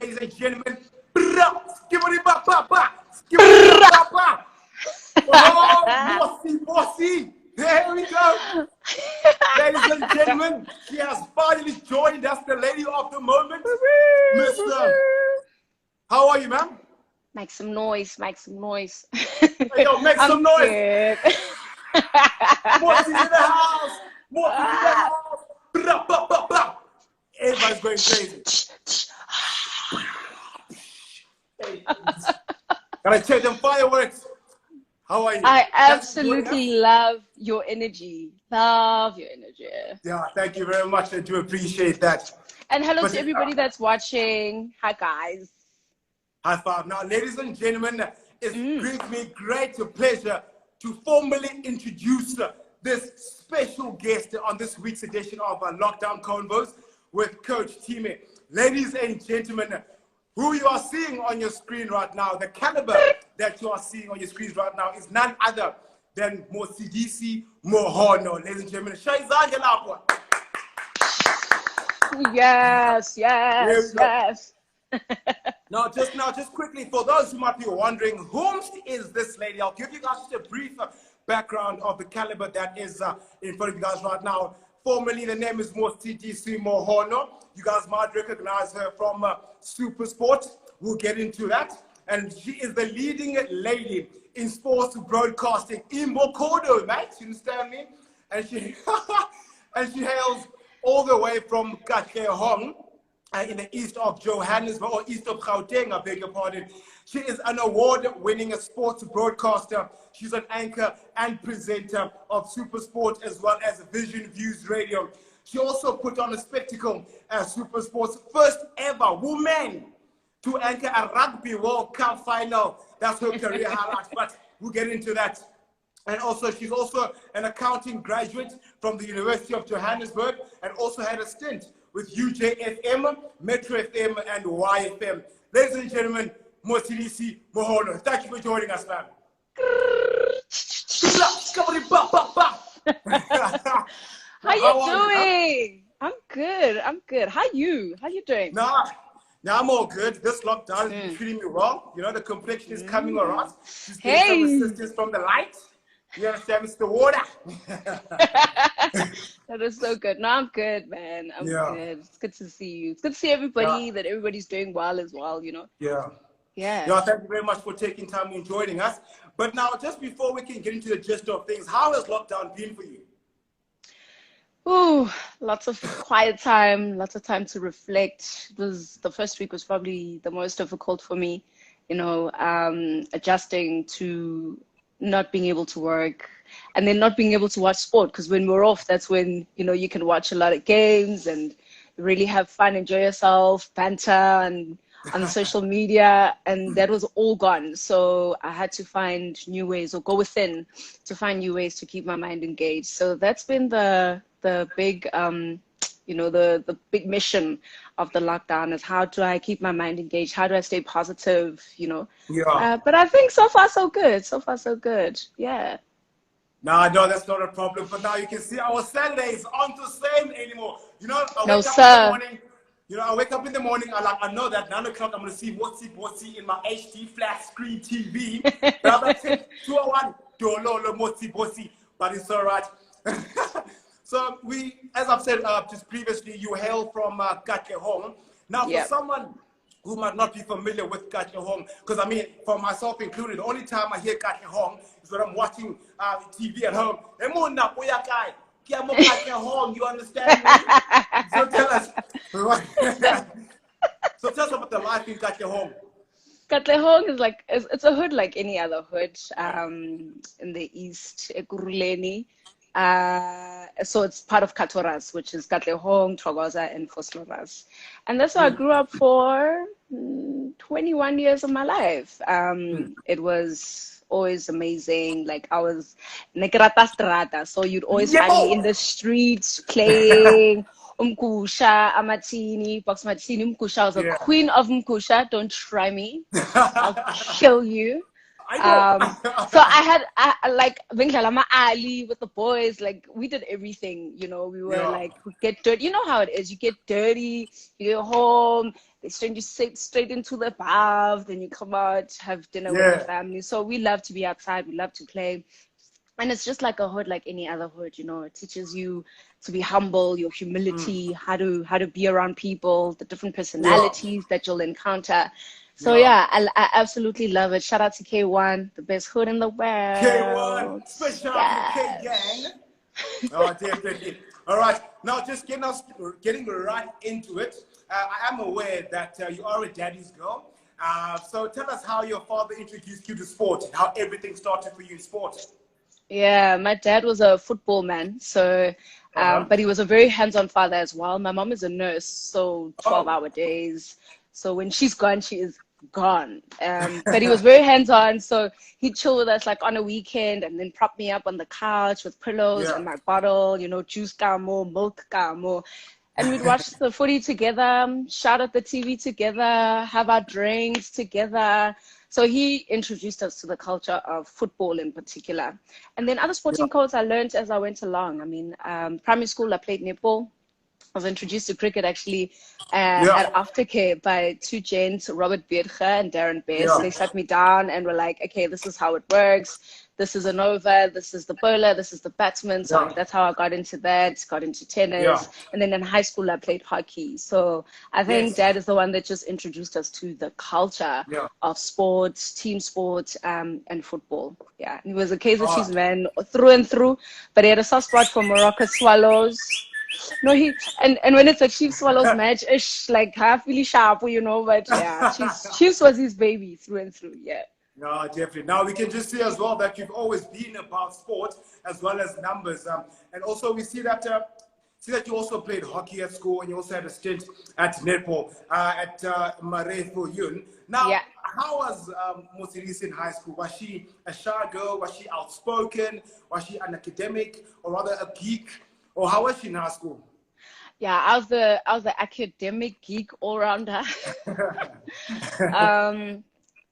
ladies and gentlemen, skibbity-ba-ba-ba, skibbity-ba-ba-ba. Oh, bossy. There we go. Ladies and gentlemen, she has finally joined us, the lady of the moment, Mr. How are you, ma'am? Make some noise, make some noise. Hey, yo, make some noise. Good. Mossi's in the house. Mossi's in the house. Blah, blah, blah, blah. Everybody's going crazy. Can I check them fireworks? How are you? I absolutely love your energy. Love your energy. Yeah, thank you very much. I do appreciate that. And hello to everybody that's watching. Hi, guys. High five. Now, ladies and gentlemen, it brings me great pleasure to formally introduce this special guest on this week's edition of Lockdown Convos with Coach Time. Ladies and gentlemen, who you are seeing on your screen right now, the caliber that you are seeing on your screens right now is none other than Motshidisi Mohono. Ladies and gentlemen, yes, yes, yes. Now, just quickly, for those who might be wondering, whom is this lady? I'll give you guys just a brief background of the caliber that is in front of you guys right now. Formerly, the name is Motshidisi Mohono. You guys might recognize her from SuperSport. We'll get into that. And she is the leading lady in sports broadcasting in Mohono, mate. You understand me? And she and she hails all the way from Katlehong, in the east of Johannesburg, or east of Gauteng, I beg your pardon. She is an award-winning sports broadcaster. She's an anchor and presenter of SuperSport as well as Vision Views Radio. She also put on a spectacle as SuperSport's first ever woman to anchor a Rugby World Cup final. That's her career highlight, but we'll get into that. And also, she's also an accounting graduate from the University of Johannesburg and also had a stint with UJFM, Metro FM, and YFM. Ladies and gentlemen, Motshidisi Mohono. Thank you for joining us, man. How you doing? I'm good. I'm good. How you doing? Nah, I'm all good. This lockdown is treating me well. You know, the complexion is coming around. Just getting some assistance from the light. You understand? It's the water. That is so good. No, I'm good, man. I'm good. It's good to see you. It's good to see everybody, that everybody's doing well as well, you know? Yeah. Yeah. Thank you very much for taking time and joining us. But now, just before we can get into the gist of things, how has lockdown been for you? Ooh, lots of quiet time, lots of time to reflect. The first week was probably the most difficult for me, you know, adjusting to not being able to work and then not being able to watch sport, because when we're off, that's when, you know, you can watch a lot of games and really have fun, enjoy yourself, banter and on social media, and that was all gone. So I had to find new ways, or go within to find new ways to keep my mind engaged. So that's been the big you know, the big mission of the lockdown, is how do I keep my mind engaged? How do I stay positive, you know? Yeah. But I think so far so good. So far so good. Yeah. No, that's not a problem. But now you can see our Saturdays aren't the same anymore. You know, I wake up in the morning, I know that 9 o'clock I'm going to see Motsi in my HD flat screen TV. But I'm like, 201, Dololo Motsi, but it's all right. So as I've said just previously, you hail from Katlehong. Now, for someone who might not be familiar with Katlehong, because I mean, for myself included, the only time I hear Katlehong is when I'm watching TV at home. You understand me? So tell us. So tell us about the life in Katlehong. Katlehong is like, it's a hood like any other hood in the east, Ekurhuleni. So it's part of Katoras, which is Katlehong, Thokoza, and Vosloorus. And that's where I grew up for 21 years of my life. It was always amazing. Like, I was Negrata Strata, so you'd always find me in the streets playing Umkusha, Amatini, Box Matini, Umkusha. I was a queen of Umkusha. Don't try me. I'll kill you. I know. So like Vinglala Ali with the boys, like we did everything, you know. We were Yeah. like, we get dirty. You know how it is. You get dirty, you go home, they send you straight into the bath, then you come out, have dinner with the Yeah. family. So we love to be outside, we love to play. And it's just like a hood, like any other hood, you know. It teaches you to be humble, your humility, how to be around people, the different Yeah. personalities that you'll encounter. So Yeah. yeah, I absolutely love it. Shout out to K1, the best hood in the K1, world. special out to the K gang. Yes. Oh, definitely. All right. Now, just getting right into it. I am aware that you are a daddy's girl. So tell us how your father introduced you to sport, how everything started for you in sport. Yeah, my dad was a football man, so Uh-huh. but he was a very hands-on father as well. My mom is a nurse, so Oh. 12-hour days. So when she's gone, she is gone. But he was very hands-on, so he'd chill with us like on a weekend and then prop me up on the couch with pillows Yeah. and my bottle, you know, juice kamo, milk kamo. And we'd watch the footy together, shout at the TV together, have our drinks together. So he introduced us to the culture of football in particular. And then other Yeah. sporting codes I learned as I went along. I mean, primary school, I played netball. I was introduced to cricket actually Yeah. at aftercare by two gents, Robert Beerge and Darren Best. Yeah. They sat me down and were like, okay, this is how it works. This is an over, this is the bowler, this is the batsman. So Yeah. that's how I got into that, got into Yeah. tennis. And then in high school, I played hockey. So I think Yes. Dad is the one that just introduced us to the culture Yeah. of sports, team sports, and football. Yeah, he was a Kaiser Ah. Chiefs man through and through, but he had a soft spot for Morocco Swallows. No, he and when it's a Chiefs Swallows match, ish, like half really sharp, you know. But yeah, Chiefs was his baby through and through. Yeah. No, definitely. Now we can just see as well that you've always been about sport as well as numbers. And also we see that you also played hockey at school and you also had a stint at netball at Marefu Yun. Now, Yeah. how was Motshidisi in high school? Was she a shy girl? Was she outspoken? Was she an academic or rather a geek? Or how was she in high school? Yeah, I was the academic geek all rounder.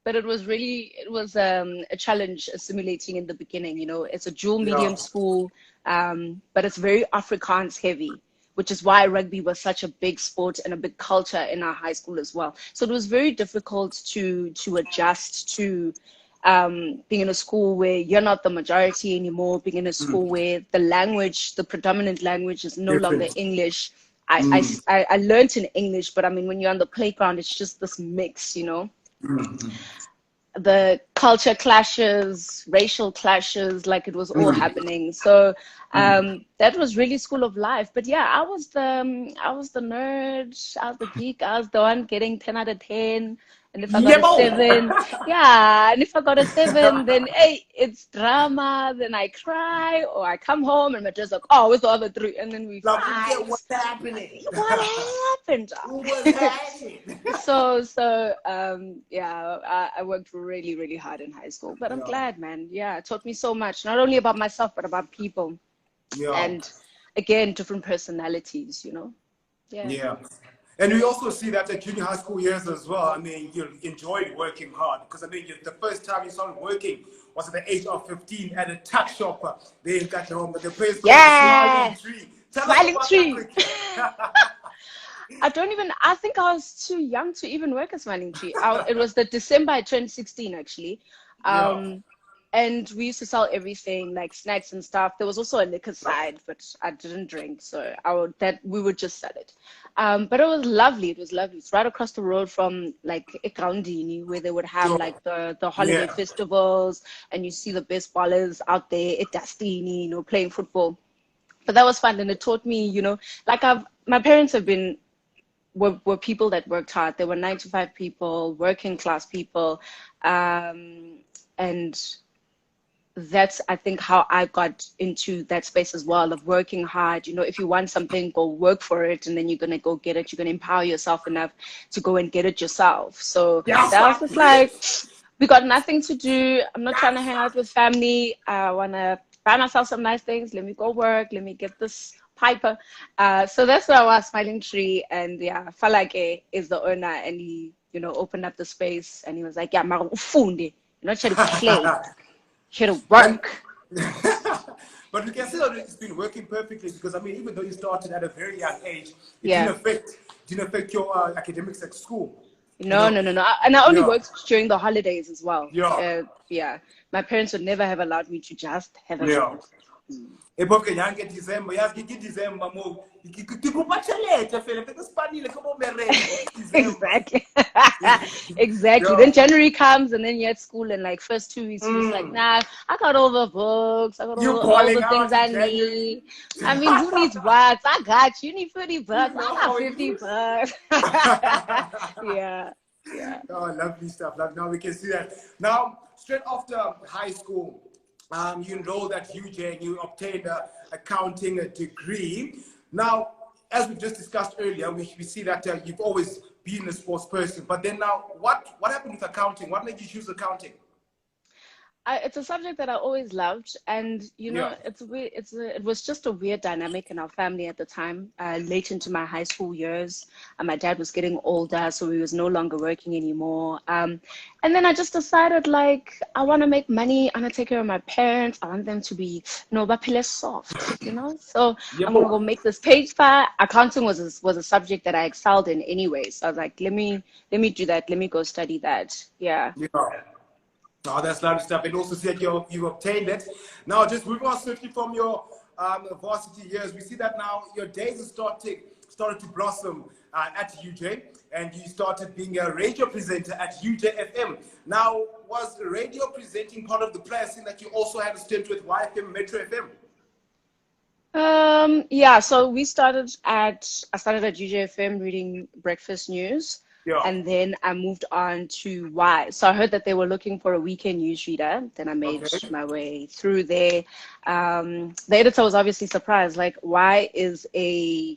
But it was a challenge assimilating in the beginning. You know, it's a dual Yeah. medium school, but it's very Afrikaans heavy, which is why rugby was such a big sport and a big culture in our high school as well. So it was very difficult to adjust to being in a school where you're not the majority anymore, being in a school where the predominant language is no longer Different. English. I learned in English, but I mean, when you're on the playground, it's just this mix, you know. The culture clashes, racial clashes, like it was all happening. So that was really school of life. But yeah, I was the nerd, I was the geek, I was the one getting 10 out of 10. And if I got a Yebo! 7, yeah, and if I got a 7, then hey, it's drama. Then I cry, or I come home and my dad's like, "Oh, where's the other 3?" And then we Like, fight. forget what's happening. What happened? What's happening? Yeah, I worked really, really hard in high school. But I'm Yeah. glad, man. Yeah, it taught me so much, not only about myself, but about people. Yeah. And again, different personalities, you know? Yeah. Yeah. And we also see that at junior high school years as well. I mean, you enjoyed working hard because I mean, the first time you started working was at the age of 15 at a tuck shop there in Katlehong, but the place called Yeah. Smiling Tree. Tell Smiling us about Tree. that quick. I think I was too young to even work at Smiling Tree. It was the December I turned 16, actually. Yeah. And we used to sell everything like snacks and stuff. There was also a liquor side, but I didn't drink, so we would just sell it. But it was lovely. It was lovely. It's right across the road from like Ekandini, where they would have Sure. like the holiday Yeah. festivals, and you see the best ballers out there at Dastini, you know, playing football. But that was fun, and it taught me, you know, like my parents were people that worked hard. They were 9 to 5 people, working class people, and that's, I think, how I got into that space as well, of working hard. You know, if you want something, go work for it, and then you're going to go get it. You're going to empower yourself enough to go and get it yourself. So Yes, that was just like, we got nothing to do. I'm not trying to hang out with family. I want to buy myself some nice things. Let me go work. Let me get this piper. So that's where I was, Smiling Tree. And yeah, Falake is the owner, and he, you know, opened up the space, and he was like, yeah, mara ufunde. You're not here to play. You're here to And work. but we can see that it's been working perfectly because I mean, even though you started at a very young age, it Yeah. didn't affect your academics at school. You No, know, no, no, no. And I only yeah, worked during the holidays as well. yeah, Yeah. My parents would never have allowed me to just have a yeah. job. Ebonke nyange December, yazi ke December mo. Ke kopa tšhelete fela, ke spanile ke bo mereke December. Exactly. Exactly. Yeah. Then January comes and then you're at school and like first 2 weeks you're just like, Mm. nah, I got all the books, I got You all balling the things out in I January. need. I mean, who needs bucks? I got you. You need 50 You bucks. know I got how it 50 is. bucks. Yeah. Yeah. Oh, lovely stuff. Now we can see that. Now, straight after high school, you enrolled at UJ and you obtained a accounting degree. Now, as we just discussed earlier, we see that you've always been a sports person. But then now, what happened with accounting? What made you choose accounting? It's a subject that I always loved, and you Yeah. know, it was just a weird dynamic in our family at the time. Late into my high school years, and my dad was getting older, so he was no longer working anymore. And then I just decided, like, I want to make money. I want to take care of my parents. I want them to be, baphile soft, you know. So I'm gonna Yeah. go make this paper. Accounting was a subject that I excelled in anyway. So I was like, let me do that. Let me go study that. Yeah. Yeah. Oh, that's lovely stuff. And also said you obtained it. Now, just moving on swiftly from your varsity years, we see that now your days have started to blossom at UJ, and you started being a radio presenter at UJ FM. Now, was radio presenting part of the plan, seeing that you also had a stint with YFM Metro FM? Yeah, so I started at UJFM reading breakfast news, Yeah. and then I moved on to Y. So I heard that they were looking for a weekend newsreader. Then I made Okay. my way through there. The editor was obviously surprised, like, why is a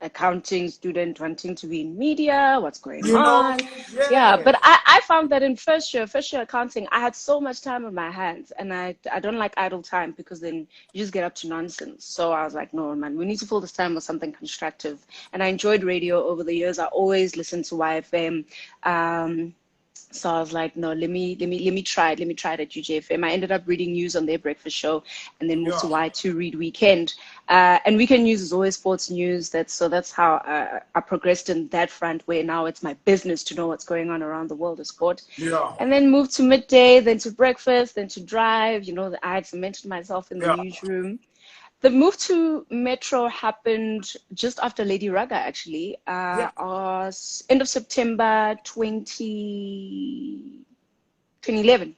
accounting student wanting to be in media? What's going You know, on? Yeah, yeah. but I found that in first year accounting, I had so much time on my hands, and I don't like idle time because then you just get up to nonsense. So I was like, no, man, we need to fill this time with something constructive. And I enjoyed radio over the years. I always listened to YFM. So I was like, no, let me try it. Let me try it at UJFM. I ended up reading news on their breakfast show, and then moved Yeah. to Y to read weekend. And weekend news is always sports news. That's how I progressed in that front. Where now it's my business to know what's going on around the world of sport. Yeah. And then moved to midday, then to breakfast, then to drive. You know, I had cemented myself in the Yeah. newsroom. The move to Metro happened just after Lady Raga, actually. Yeah. End of September 2011.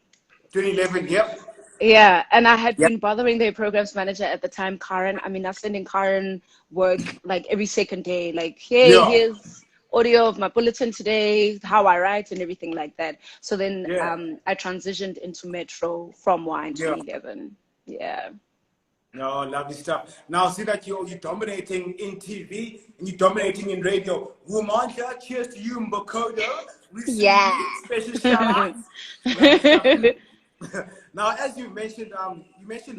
2011. Yep. Yeah, and I had Yep. been bothering their programs manager at the time, Karen. I mean, I was sending Karen work like every second day, like, hey, Yeah. here's audio of my bulletin today, how I write and everything like that. So then Yeah. I transitioned into Metro from Y in Yeah. 2011. Yeah. No, lovely stuff. Now, see that you're dominating in TV and you're dominating in radio. Womanja, cheers to you, Mbokodo. Yeah. Recently, special shout outs. Lovely stuff. Now, as you mentioned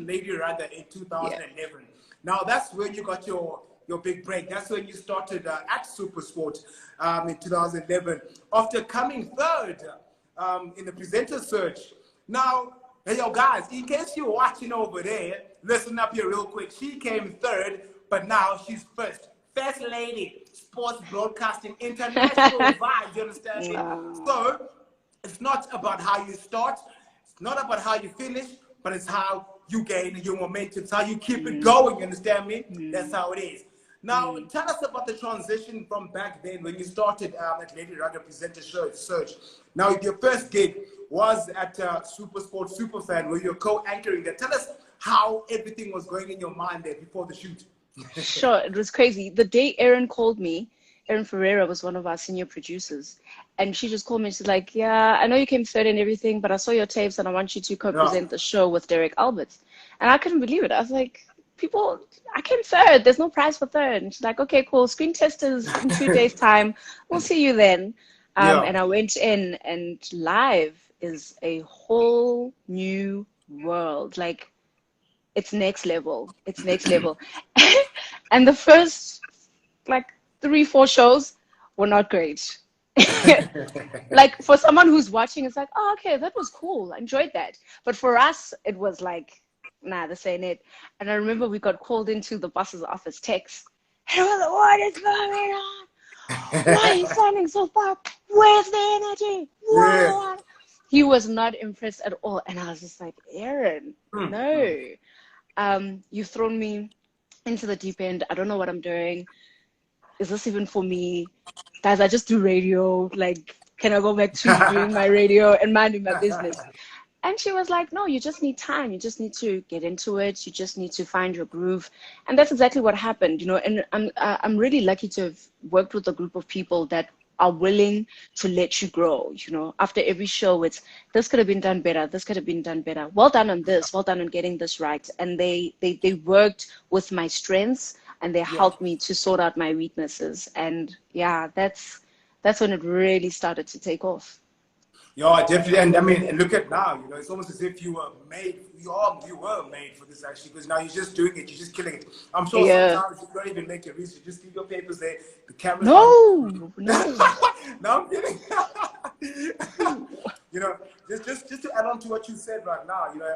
Lady Radha in Yeah. 2011. Now, that's when you got your big break. That's when you started at SuperSport in 2011. After coming third in the presenter search. Now, hey, yo, guys, in case you're watching over there, listen up here real quick. She came third, but now she's first. First lady, sports broadcasting, international vibes, you understand me? Wow. So, it's not about how you start, it's not about how you finish, but it's how you gain your momentum. It's how you keep it going, you understand me? That's how it is. Now, tell us about the transition from back then when you started at Lady Raga Presenter Search. Now, your first gig was at SuperSport Superfan, where you're co-anchoring there. Tell us how everything was going in your mind there before the shoot. Sure, it was crazy. The day Erin called me, Erin Ferreira was one of our senior producers, and she just called me. She's like, yeah, I know you came third and everything, but I saw your tapes and I want you to co-present the show with Derek Alberts. And I couldn't believe it. I was like, I came third. There's no prize for third. And she's like, okay, cool. Screen test is in 2 days' time. We'll see you then. And I went in, and live is a whole new world. Like, it's next level. It's next level. And the first, like, 3-4 shows were not great. Like for someone who's watching, it's like, oh, okay, that was cool. I enjoyed that. But for us, it was like, nah, this ain't it. And I remember we got called into the boss's office text. And I was like, what is going on? Why are you sounding so far? Where's the energy? Yeah. What? He was not impressed at all. And I was just like, Aaron, no. You've thrown me into the deep end. I don't know what I'm doing. Is this even for me? Guys, I just do radio. Like, can I go back to doing my radio and minding my business? And she was like, no, you just need time. You just need to get into it. You just need to find your groove. And that's exactly what happened, you know. And I'm really lucky to have worked with a group of people that are willing to let you grow, you know. After every show, it's, this could have been done better. This could have been done better. Well done on this. Well done on getting this right. And they worked with my strengths, and they helped me to sort out my weaknesses. And yeah, that's when it really started to take off. Yeah, definitely. And I mean, and look at now, you know, it's almost as if you were made, you were made for this actually, because now you're just doing it, you're just killing it. I'm sure sometimes you don't even make your research, just leave your papers there, the camera's on. No, I'm kidding. You know, just to add on to what you said right now, you know,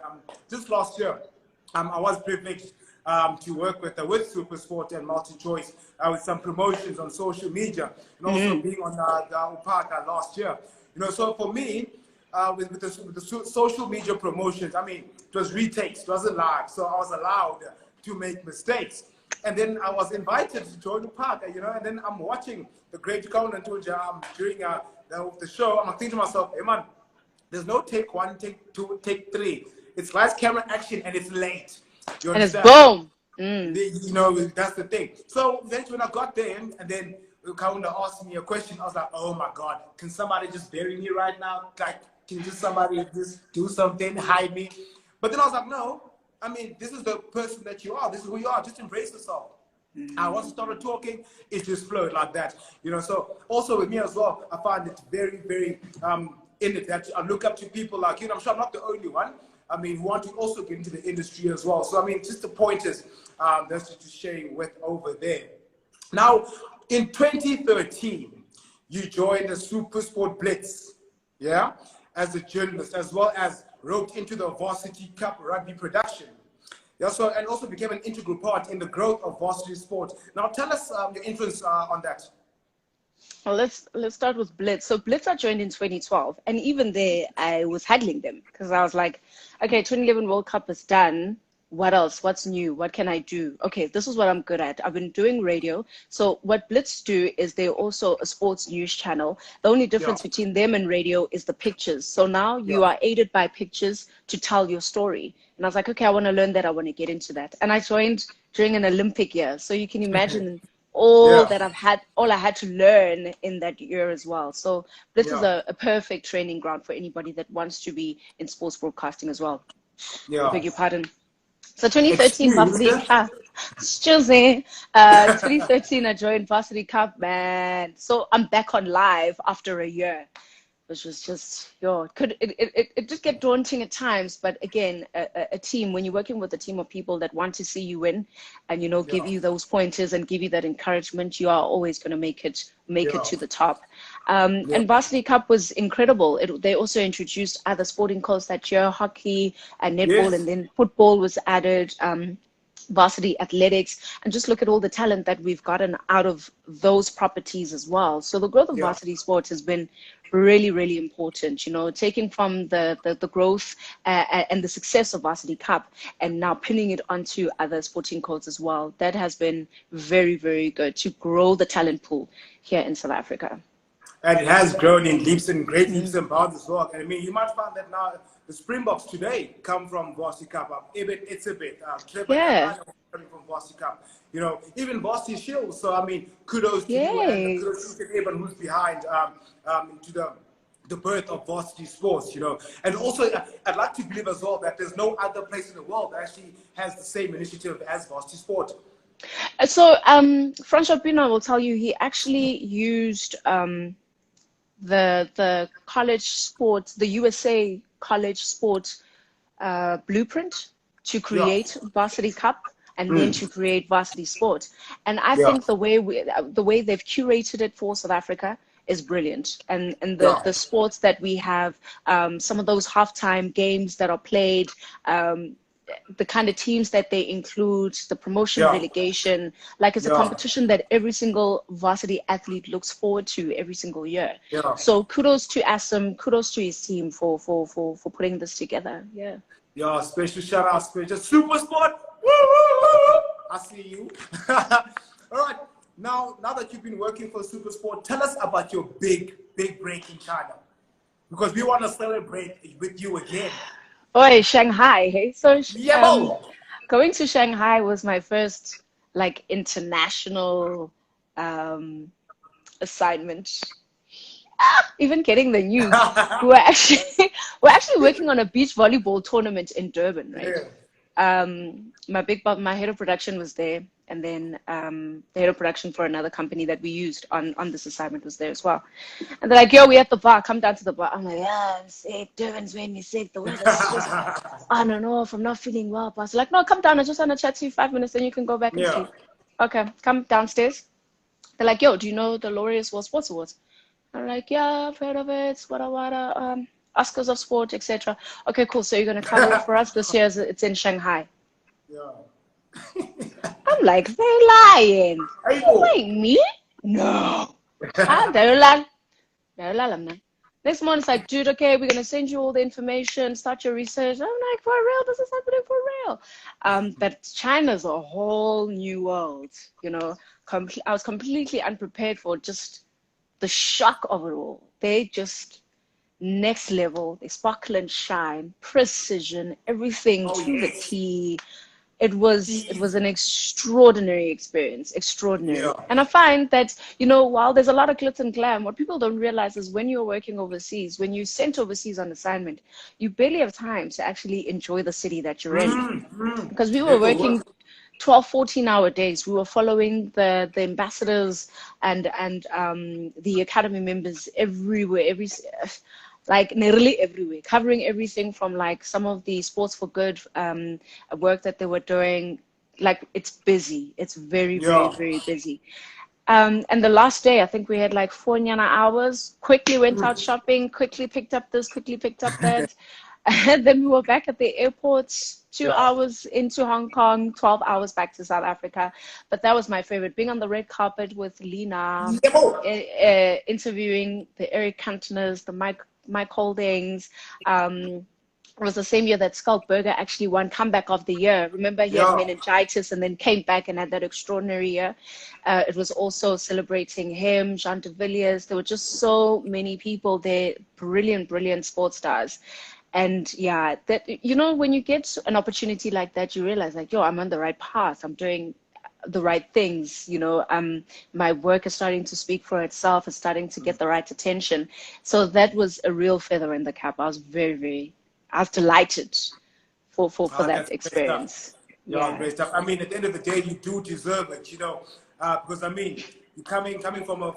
just last year, I was privileged to work with SuperSport and Multi-Choice with some promotions on social media, and also being on the park last year. You know, so for me, with the social media promotions, I mean, it was retakes, it wasn't live, so I was allowed to make mistakes. And then I was invited to join the park, you know, and then I'm watching the great Conan during the show. I'm thinking to myself, hey man, there's no take one, take two, take three. It's live camera action and it's late. You understand? And it's boom. You know, that's the thing. So then when I got there, and then Kaunda asked me a question, I was like, oh my God, can somebody just bury me right now? Like, can just somebody just do something, hide me? But then I was like, no, I mean, this is the person that you are. This is who you are. Just embrace yourself. Once I started talking, it just flowed like that. You know, so also with me as well, I find it very, very in it that I look up to people like, you know, I'm sure I'm not the only one. I mean, who want to also get into the industry as well. So, I mean, just the pointers that's just sharing with over there. Now, in 2013, you joined the SuperSport Blitz, yeah, as a journalist, as well as roped into the Varsity Cup rugby production. Yeah, so, and also became an integral part in the growth of varsity sport. Now, tell us your influence on that. Well, let's start with Blitz. So Blitz I joined in 2012, and even there I was haggling them because I was like, okay, 2011 World Cup is done. What else? What's new? What can I do? Okay, this is what I'm good at. I've been doing radio. So what Blitz do is they're also a sports news channel. The only difference between them and radio is the pictures. So now you are aided by pictures to tell your story. And I was like, okay, I want to learn that. I want to get into that. And I joined during an Olympic year. So you can imagine all that I had to learn in that year as well. So Blitz is a perfect training ground for anybody that wants to be in sports broadcasting as well. I beg your pardon. So 2013 Varsity Cup. Excuse me. 2013 I joined Varsity Cup, man. So I'm back on live after a year, which was just, it just get daunting at times. But again, a team, when you're working with a team of people that want to see you win and, you know, give you those pointers and give you that encouragement, you are always going to make it to the top. And Varsity Cup was incredible. They also introduced other sporting codes that year, hockey and netball, and then football was added. Varsity athletics, and just look at all the talent that we've gotten out of those properties as well. So the growth of varsity sports has been really, really important, you know, taking from the growth and the success of Varsity Cup and now pinning it onto other sporting codes as well. That has been very, very good to grow the talent pool here in South Africa. And it has grown in great leaps and bounds as well. And I mean, you might find that now the Springboks today come from Varsity Cup. It's a bit. Coming from Varsity Cup. You know, even Varsity Shield. So, I mean, kudos to you and kudos to everyone who's behind to the birth of varsity sports, you know. And also, I'd like to believe as well that there's no other place in the world that actually has the same initiative as varsity sport. So, Francois Pino will tell you he actually used the college sports, the USA college sports blueprint to create Varsity Cup and then to create varsity sport. And I think the way they've curated it for South Africa is brilliant. And Yeah. the sports that we have, some of those halftime games that are played, the kind of teams that they include, the promotion, Yeah. relegation, like it's a Yeah. competition that every single varsity athlete looks forward to every single year. Yeah. So kudos to Assam, kudos to his team for putting this together. Yeah. Yeah, special shout out, special SuperSport. Woo, woo, woo, woo. I see you. All right. Now that you've been working for SuperSport, tell us about your big break in China. Because we want to celebrate with you again. Oh, Shanghai. Hey, so Yeah, bo. going to Shanghai was my first like international um, assignment. Even getting the news, we're actually we're actually working on a beach volleyball tournament in Durban, right? Yeah. My head of production was there, and then the head of production for another company that we used on this assignment was there as well. And they're like, "Yo, we at the bar. Come down to the bar." I'm like, "Yeah, I'm sick. Durban's made me sick. The weather's just I don't know if I'm not feeling well." But I was like, "No, come down. I just want to chat to you 5 minutes, then you can go back and Yeah. sleep." Okay, come downstairs. They're like, "Yo, do you know the Laureus World Sports Awards?" I'm like, "Yeah, I've heard of it. Wada, Oscars of Sport, etc." Okay, cool. So you're gonna cover it for us this year. It's in Shanghai. Yeah. I'm like, "They're lying. Hey, You bo. ain't me? No." Ah, they're lying. They're lying, man. Next morning, it's like, "Dude, okay, we're gonna send you all the information. Start your research." I'm like, "For real? This is happening for real?" But China's a whole new world. You know, I was completely unprepared for just the shock of it all. They just next level. They sparkle and shine, precision, everything Oh to the yes. T. It was an extraordinary experience, extraordinary. Yeah. And I find that, you know, while there's a lot of glitz and glam, what people don't realize is when you're working overseas, when you're sent overseas on assignment, you barely have time to actually enjoy the city that you're in. Because we were There's the work. working 12, 14-hour days. We were following the ambassadors and the academy members everywhere, like nearly everywhere, covering everything from like some of the sports for good work that they were doing. Like it's busy. It's very, very, Yeah. very busy. And the last day, I think we had like 4 hours, quickly went out shopping, quickly picked up this, quickly picked up that. And then we were back at the airport, two Yeah. hours into Hong Kong, 12 hours back to South Africa. But that was my favorite, being on the red carpet with Lena, Yeah, bo. interviewing the Eric Cantoners, the Mike Holdings. It was the same year that Skulkberger actually won Comeback of the Year. Remember, he had Yeah. meningitis and then came back and had that extraordinary year. It was also celebrating him, Jean de Villiers. There were just so many people there, brilliant, brilliant sports stars. And yeah, that, you know, when you get an opportunity like that, you realize like, yo, I'm on the right path. I'm doing the right things. You know, my work is starting to speak for itself. It's starting to get the right attention. So that was a real feather in the cap. I was delighted for that That's great stuff. experience. Yeah, Yeah. great stuff. I mean, at the end of the day, you do deserve it, you know, because I mean, you coming from a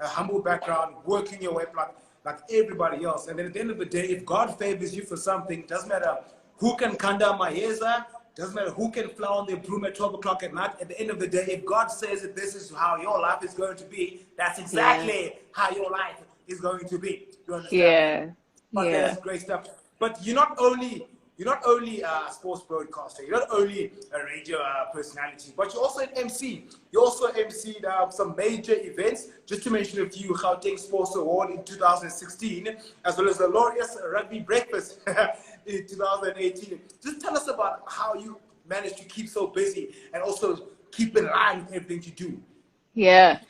humble background, working your way up like everybody else, and then at the end of the day, if God favors you for something, doesn't matter who can kanda mayeza, doesn't matter who can fly on their broom at 12 o'clock at night. At the end of the day, if God says that this is how your life is going to be, that's Yeah. exactly how your life is going to be. You understand me? Yeah. But Yeah. that's great stuff. But you're not only a sports broadcaster, you're not only a radio personality, but you're also an MC. You also emceed some major events. Just to mention a few: Gauteng Sports Award in 2016, as well as the Laureus Rugby Breakfast in 2018. Just tell us about how you managed to keep so busy and also keep in line with everything you do. Yeah.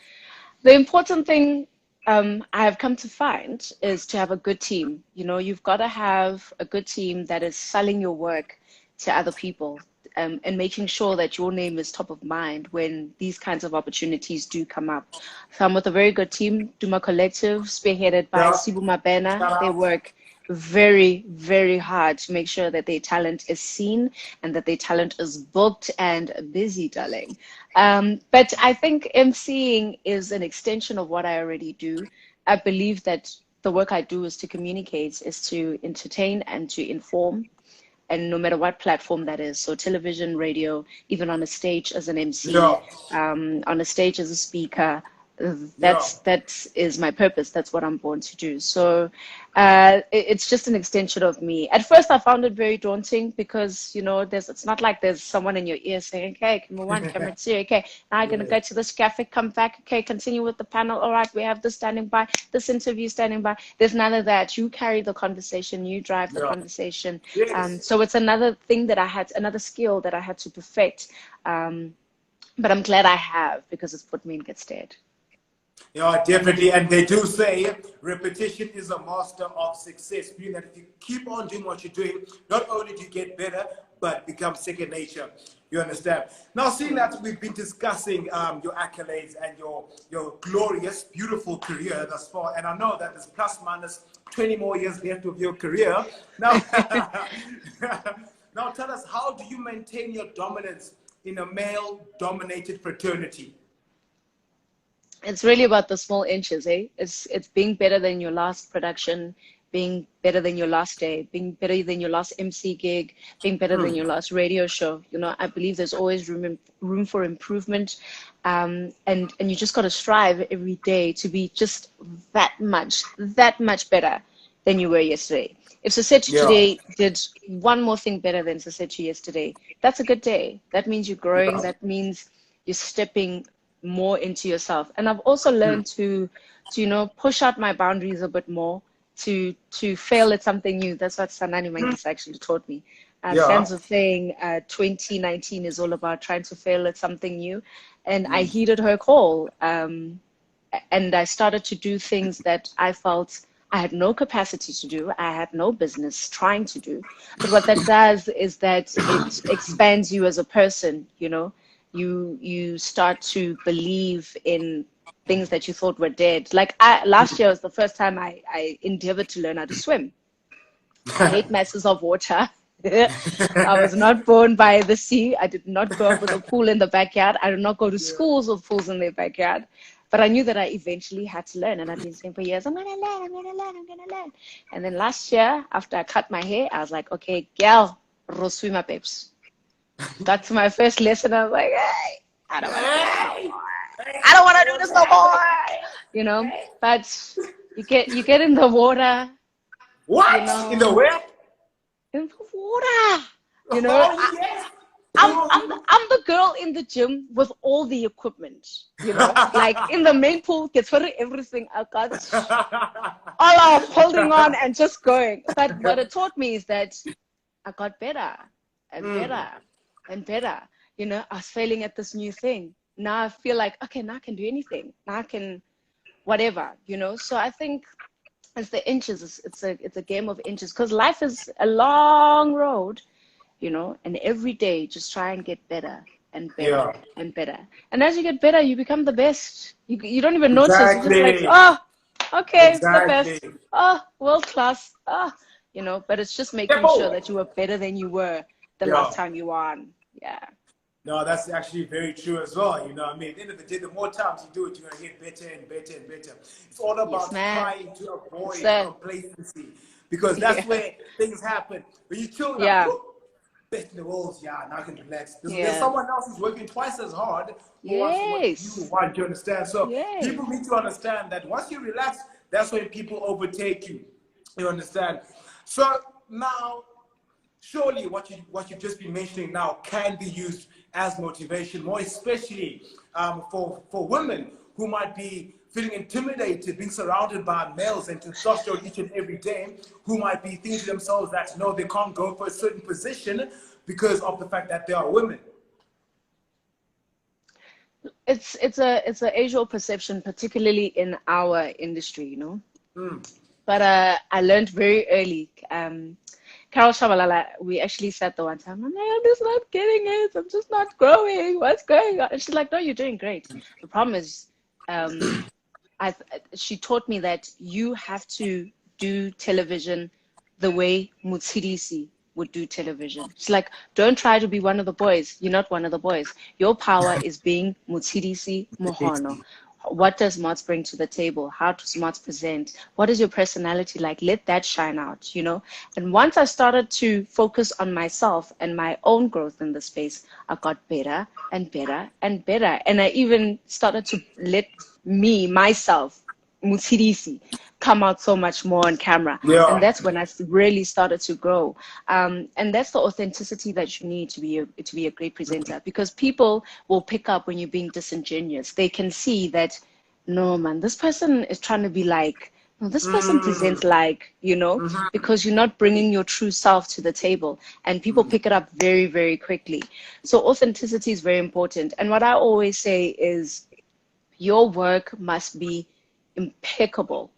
The important thing I have come to find is to have a good team. You know, you've got to have a good team that is selling your work to other people, and making sure that your name is top of mind when these kinds of opportunities do come up. So I'm with a very good team, Duma Collective, spearheaded by Yeah, Sibu Mabena. shout They out. work very, very hard to make sure that their talent is seen and that their talent is booked and busy, darling. But I think emceeing is an extension of what I already do. I believe that the work I do is to communicate, is to entertain and to inform, and no matter what platform that is. So television, radio, even on a stage as an MC, Yeah, on a stage as a speaker, Yeah. That is my purpose. That's what I'm born to do. So it's just an extension of me. At first, I found it very daunting because, you know, it's not like there's someone in your ear saying, okay, camera one, camera two, okay, now I'm going to go to this graphic, come back, okay, continue with the panel. All right, we have this standing by, this interview standing by. There's none of that. You carry the conversation, you drive the conversation. Yes. So it's another thing that another skill that I had to perfect. But I'm glad I have, because it's put me in good stead. Yeah, definitely. And they do say repetition is a master of success, meaning that if you keep on doing what you're doing, not only do you get better, but become second nature. You understand? Now, seeing that we've been discussing your accolades and your glorious, beautiful career thus far, and I know that there's plus minus 20 more years left of your career. Now, now tell us, how do you maintain your dominance in a male-dominated fraternity? It's really about the small inches, eh? It's being better than your last production, being better than your last day, being better than your last MC gig, being better than your last radio show. You know, I believe there's always room for improvement, and you just got to strive every day to be just that much better than you were yesterday. If Sasechi today did one more thing better than Sasechi yesterday, that's a good day. That means you're growing. That means you're stepping more into yourself. And I've also learned to you know, push out my boundaries a bit more, to fail at something new. That's what Sanani Mangis actually taught me. Fans of saying 2019 is all about trying to fail at something new. And I heeded her call. And I started to do things that I felt I had no capacity to do. I had no business trying to do. But what that does is that it expands you as a person, you know. You start to believe in things that you thought were dead. Like last year was the first time I endeavored to learn how to swim. I hate masses of water. I was not born by the sea. I did not grow up with a pool in the backyard. I did not go to schools with pools in their backyard. But I knew that I eventually had to learn. And I've been saying for years, I'm going to learn, I'm going to learn, I'm going to learn. And then last year, after I cut my hair, I was like, okay, girl, ro swimmer babes. Got to my first lesson. I was like, hey, I don't want to do this no more. You know, but you get in the water. What? You know, in the where? In the water. You know, I'm the girl in the gym with all the equipment. You know, like in the main pool, gets for everything I got. All off, holding on and just going. But what it taught me is that I got better and better and better. You know, I was failing at this new thing. Now I feel like, okay, now I can do anything. Now I can whatever, you know. So I think it's the inches. It's a game of inches, because life is a long road, you know, and every day just try and get better and better and better. And as you get better, you become the best. You don't even notice. You're just like, oh, okay, the best. Oh, world class. Oh, you know, but it's just making sure that you are better than you were the last time you were on. Yeah. No, that's actually very true as well. You know what I mean? At the end of the day, the more times you do it, you're going to get better and better and better. It's all about trying to avoid complacency, because that's where things happen. When you chill now, best in the world, now I can relax. There's someone else who's working twice as hard who wants what you want, you understand? So people need to understand that once you relax, that's when people overtake you. You understand? So now, surely what you've just been mentioning now can be used as motivation, more especially for women who might be feeling intimidated, being surrounded by males and testosterone each and every day, who might be thinking to themselves that no, they can't go for a certain position because of the fact that they are women. It's a age-old perception, particularly in our industry, you know. But I learned very early. Carol Shabalala, we actually said the one time, I'm just not getting it. I'm just not growing. What's going on? And she's like, no, you're doing great. The problem is, she taught me that you have to do television the way Motshidisi would do television. She's like, don't try to be one of the boys. You're not one of the boys. Your power is being Motshidisi Mohono. What does Mots bring to the table? How does Mots present? What is your personality like? Let that shine out, you know? And once I started to focus on myself and my own growth in the space, I got better and better and better. And I even started to let myself, Motshidisi, come out so much more on camera. Yeah. And that's when I really started to grow. And that's the authenticity that you need to be a great presenter, because people will pick up when you're being disingenuous. They can see that, no, man, this person is trying to be like, no, this person presents like, you know, because you're not bringing your true self to the table, and people pick it up very, very quickly. So authenticity is very important. And what I always say is your work must be impeccable.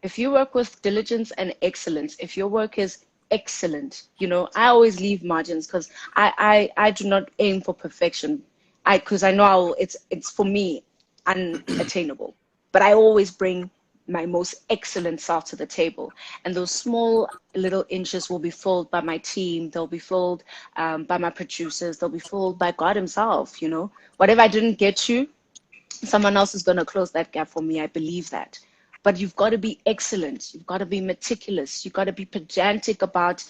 If you work with diligence and excellence, if your work is excellent, you know, I always leave margins, because I do not aim for perfection. Because I know it's for me unattainable. But I always bring my most excellent self to the table. And those small little inches will be filled by my team. They'll be filled by my producers. They'll be filled by God himself, you know. Whatever I didn't get to, someone else is going to close that gap for me. I believe that. But you've got to be excellent. You've got to be meticulous. You've got to be pedantic about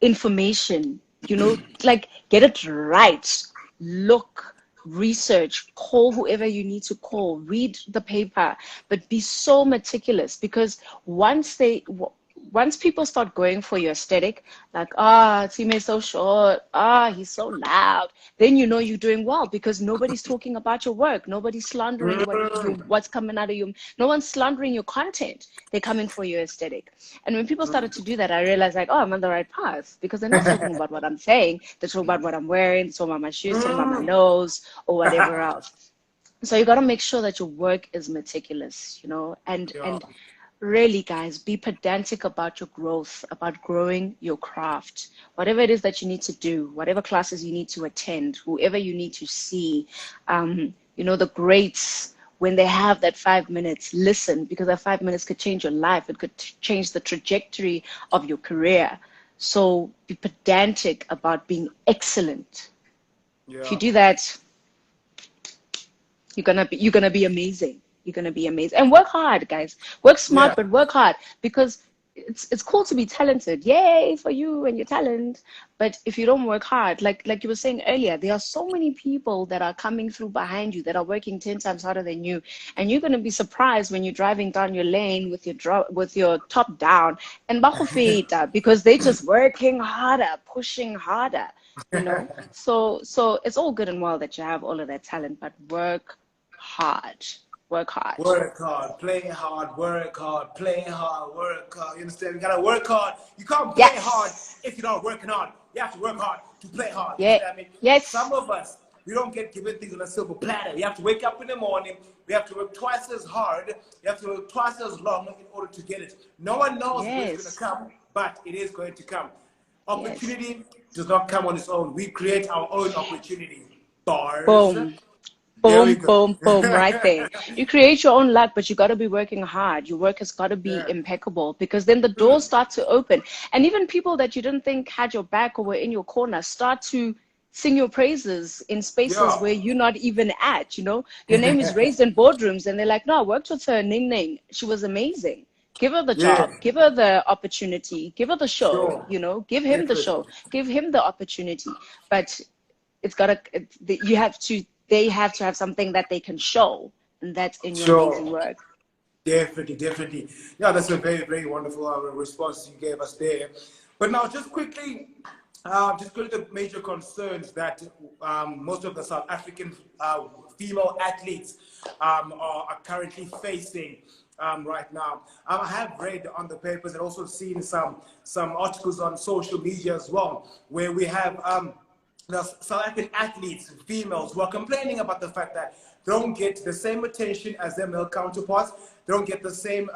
information, you know, like get it right. Look, research, call whoever you need to call, read the paper, but be so meticulous, because once people start going for your aesthetic, like, Time is so short, he's so loud, then you know you're doing well, because nobody's talking about your work. Nobody's slandering what's coming out of you. No one's slandering your content. They're coming for your aesthetic. And when people started to do that, I realized, like, I'm on the right path, because they're not talking about what I'm saying. They're talking about what I'm wearing, they're talking about my shoes, talking about my nose, or whatever else. So you got to make sure that your work is meticulous, you know, and really, guys, be pedantic about your growth, about growing your craft. Whatever it is that you need to do, whatever classes you need to attend, whoever you need to see, you know, the greats, when they have that 5 minutes, listen, because that 5 minutes could change your life. It could change the trajectory of your career. So be pedantic about being excellent. Yeah. If you do that, you're gonna be amazing. You're gonna be amazing. And work hard, guys. Work smart, but work hard, because it's cool to be talented. Yay for you and your talent. But if you don't work hard, like you were saying earlier, there are so many people that are coming through behind you that are working 10 times harder than you, and you're gonna be surprised when you're driving down your lane with your top down and bakufita, because they're just working harder, pushing harder. You know, so it's all good and well that you have all of that talent, but work hard. Work hard. Work hard, play hard, work hard, play hard, work hard. You understand? You gotta work hard. You can't play hard if you're not working hard. You have to work hard to play hard. You know what I mean? Yes. Some of us, we don't get given things on a silver platter. You have to wake up in the morning. We have to work twice as hard. You have to work twice as long in order to get it. No one knows when it's going to come, but it is going to come. Opportunity does not come on its own. We create our own opportunity. Bars. Boom. Boom, boom, boom, right there. You create your own luck, but you got to be working hard. Your work has got to be impeccable, because then the doors start to open. And even people that you didn't think had your back or were in your corner start to sing your praises in spaces where you're not even at, you know. Your name is raised in boardrooms, and they're like, no, I worked with her, Ning Ning. She was amazing. Give her the job, give her the opportunity, give her the show, you know, give him the show, give him the opportunity. But it's got to, they have to have something that they can show, and that's in your amazing work. Definitely. Yeah, that's a very, very wonderful response you gave us there. But now, just quickly, just go to the major concerns that most of the South African female athletes are currently facing right now. I have read on the papers and also seen some articles on social media as well, where we have the South African athletes, females, who are complaining about the fact that they don't get the same attention as their male counterparts. They don't get the same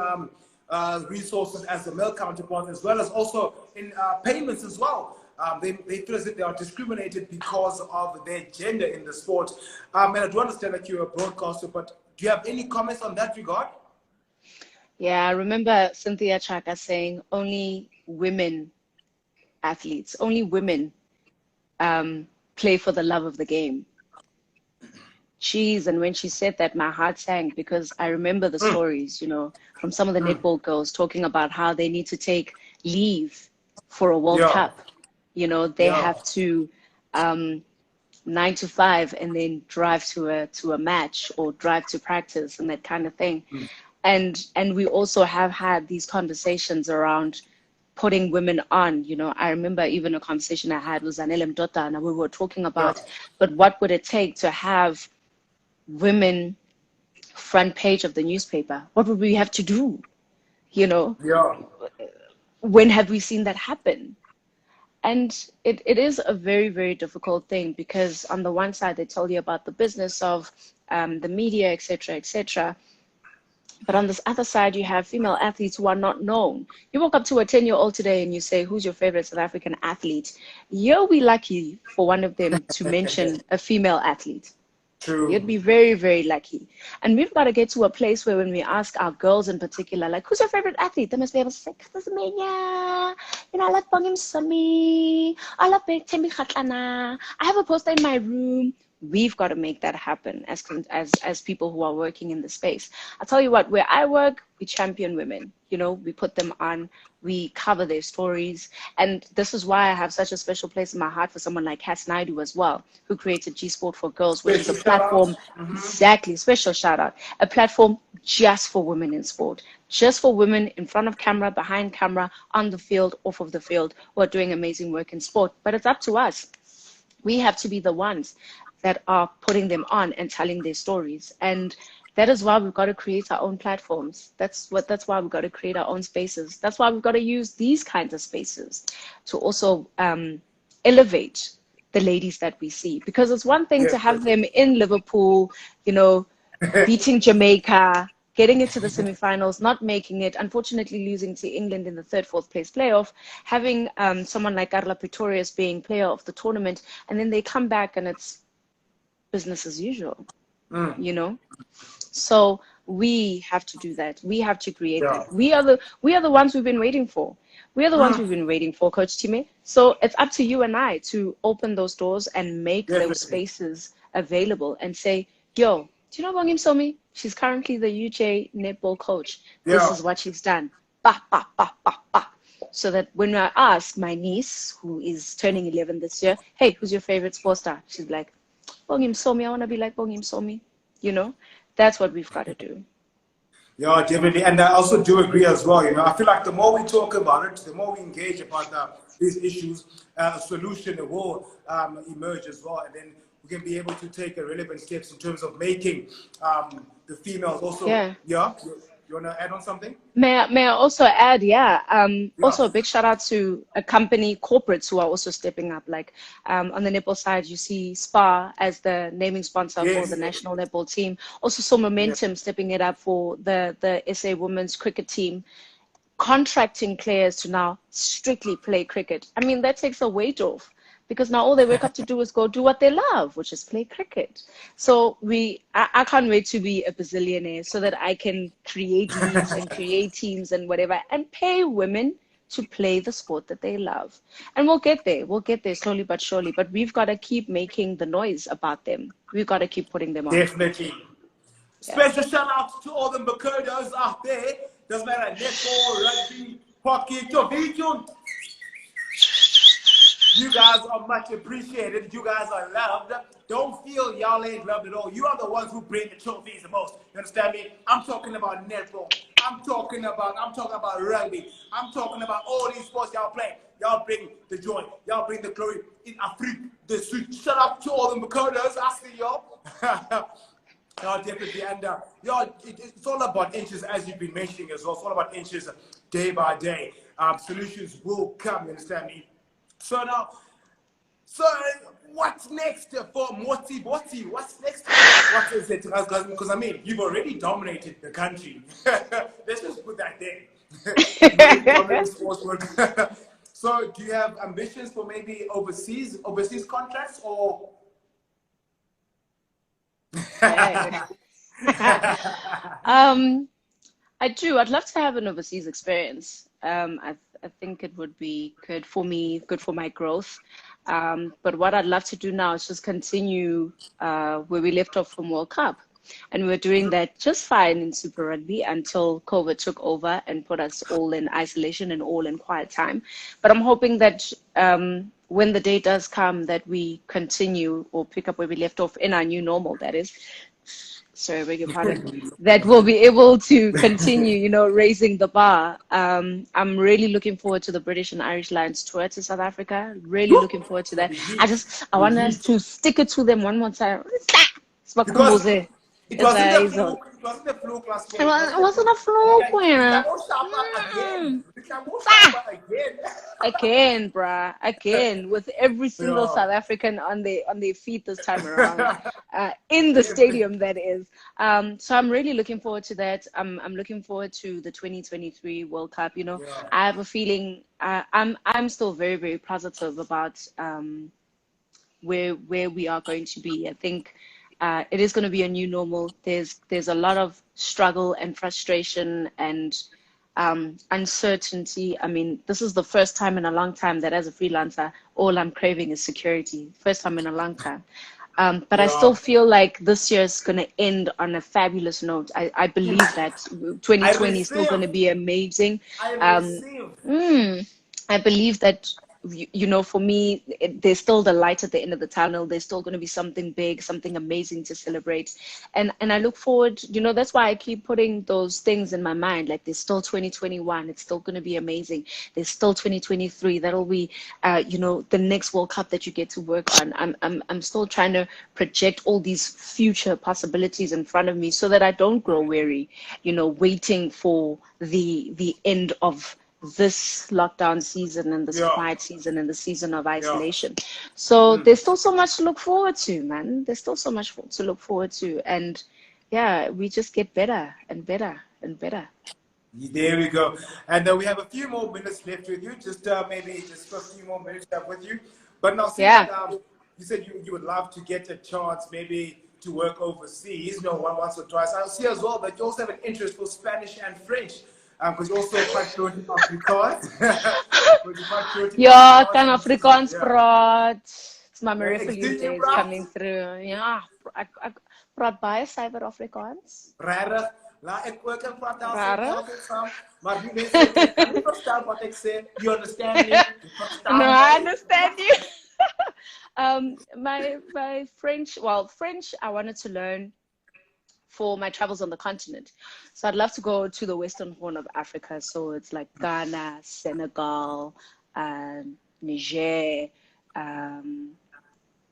resources as the male counterparts, as well as also in payments as well. They feel as if they are discriminated because of their gender in the sport. And I do understand that you're a broadcaster, but do you have any comments on that regard? Yeah, I remember Cynthia Chaka saying only women athletes, only women play for the love of the game. Jeez, and when she said that, my heart sank because I remember the stories, from some of the netball girls talking about how they need to take leave for a World Yeah. Cup. They have to 9 to 5 and then drive to a match or drive to practice and that kind of thing. And we also have had these conversations around putting women on. I remember even a conversation I had with Zanele Mdota, and we were talking about, but what would it take to have women front page of the newspaper? What would we have to do? Yeah. When have we seen that happen? And it is a very, very difficult thing because on the one side, they tell you about the business of the media, et cetera, et cetera. But on this other side, you have female athletes who are not known. You walk up to a 10-year-old today and you say, who's your favorite South African athlete? You'll be lucky for one of them to mention a female athlete. True. You'd be very, very lucky. And we've got to get to a place where when we ask our girls in particular, like, who's your favorite athlete? They must be able to say, I love Bongim Somi. I love Tembi Khatlana. I have a poster in my room. We've got to make that happen as people who are working in the space. I'll tell you what, where I work, we champion women. We put them on, we cover their stories. And this is why I have such a special place in my heart for someone like Cass Naidu as well, who created G Sport for Girls, which is a platform, exactly, special shout out, a platform just for women in sport, just for women in front of camera, behind camera, on the field, off of the field, who are doing amazing work in sport. But it's up to us. We have to be the ones that are putting them on and telling their stories. And that is why we've got to create our own platforms. That's why we've got to create our own spaces. That's why we've got to use these kinds of spaces to also elevate the ladies that we see. Because it's one thing to have them in Liverpool, beating Jamaica, getting into the semifinals, not making it, unfortunately losing to England in the third, fourth place playoff, having someone like Carla Pretorius being player of the tournament, and then they come back and it's business as usual, So we have to do that. We have to create that. We are the ones we've been waiting for. We are the ones we've been waiting for, Coach Time. So it's up to you and I to open those doors and make those spaces available and say, yo, do you know Bongim Somi? She's currently the UJ netball coach. This is what she's done. Bah, bah, bah, bah, bah. So that when I ask my niece, who is turning 11 this year, hey, who's your favorite sports star? She's like, Bongim Somi, I want to be like Bongim Somi. That's what we've got to do. Yeah, definitely. And I also do agree as well. I feel like the more we talk about it, the more we engage about these issues, a solution will emerge as well. And then we can be able to take relevant steps in terms of making the females also. Yeah. You want to add on something? May I also add, also a big shout out to a company, corporates who are also stepping up. Like on the netball side, you see SPA as the naming sponsor for the national netball team. Also saw Momentum stepping it up for the SA women's cricket team, contracting players to now strictly play cricket. I mean, that takes a weight off. Because now all they wake up to do is go do what they love, which is play cricket. So I can't wait to be a bazillionaire so that I can create leagues and create teams and whatever and pay women to play the sport that they love. And we'll get there. We'll get there slowly but surely. But we've got to keep making the noise about them. We've got to keep putting them on. Definitely. Special shout out to all the Makodos out there. Doesn't matter, netball, rugby, hockey, you guys are much appreciated. You guys are loved. Don't feel y'all ain't loved at all. You are the ones who bring the trophies the most. You understand me? I'm talking about netball. I'm talking about rugby. I'm talking about all these sports y'all play. Y'all bring the joy. Y'all bring the glory in Afrique. The sweet. Shout out to all the Makodos. I see y'all. Y'all definitely. And y'all, it's all about inches, as you've been mentioning as well. It's all about inches day by day. Solutions will come. You understand me? So now, what's next for Motshidisi? What's next? What is it? Because I mean, you've already dominated the country. Let's just put that there. So, do you have ambitions for maybe overseas contracts or? I do. I'd love to have an overseas experience. I think it would be good for me, good for my growth. But what I'd love to do now is just continue where we left off from World Cup. And we were doing that just fine in Super Rugby until COVID took over and put us all in isolation and all in quiet time. But I'm hoping that when the day does come that we continue or pick up where we left off in our new normal, that is, sorry, I beg your pardon, that we'll be able to continue, you know, raising the bar. I'm really looking forward to the British and Irish Lions tour to South Africa. Really looking forward to that. I want us to stick it to them one more time. Because it wasn't a fluke. It wasn't a fluke last week. It wasn't a fluke, man. Again, bruh. Again, with every single South African on their feet this time around, in the stadium, that is. So I'm really looking forward to that. I'm looking forward to the 2023 World Cup. You know, I have a feeling I'm still very, very positive about where we are going to be. I think. It is going to be a new normal. There's a lot of struggle and frustration and uncertainty. I mean, this is the first time in a long time that as a freelancer, all I'm craving is security. First time in a long time. But I still feel like this year is going to end on a fabulous note. I believe that 2020 is still going to be amazing. I believe that, you know, for me, there's still the light at the end of the tunnel. There's still going to be something big, something amazing to celebrate. And I look forward, you know, that's why I keep putting those things in my mind. Like, there's still 2021. It's still going to be amazing. There's still 2023. That'll be, you know, the next World Cup that you get to work on. I'm still trying to project all these future possibilities in front of me so that I don't grow weary, you know, waiting for the end of this lockdown season and this quiet season and the season of isolation. So there's still so much to look forward to, man. There's still so much to look forward to. And yeah, we just get better and better and better. There we go. And we have a few more minutes left with you. Just maybe just for a few more minutes with you. But now, you said you would love to get a chance maybe to work overseas, you know, once or twice. I see as well that you also have an interest for Spanish and French. Because you're also quite fluent in Afrikaans. Ja, kan Afrikaans praat. It's my Marifalute days coming through. Ja, ek praat baie suiwer Afrikaans. Rarig. Laat ek ook in praat daar. Maar die mense kan nie verstaan wat ek sê. You understand me? No, I understand you. My French, I wanted to learn for my travels on the continent. So I'd love to go to the Western Horn of Africa. So it's like Ghana, Senegal, Niger,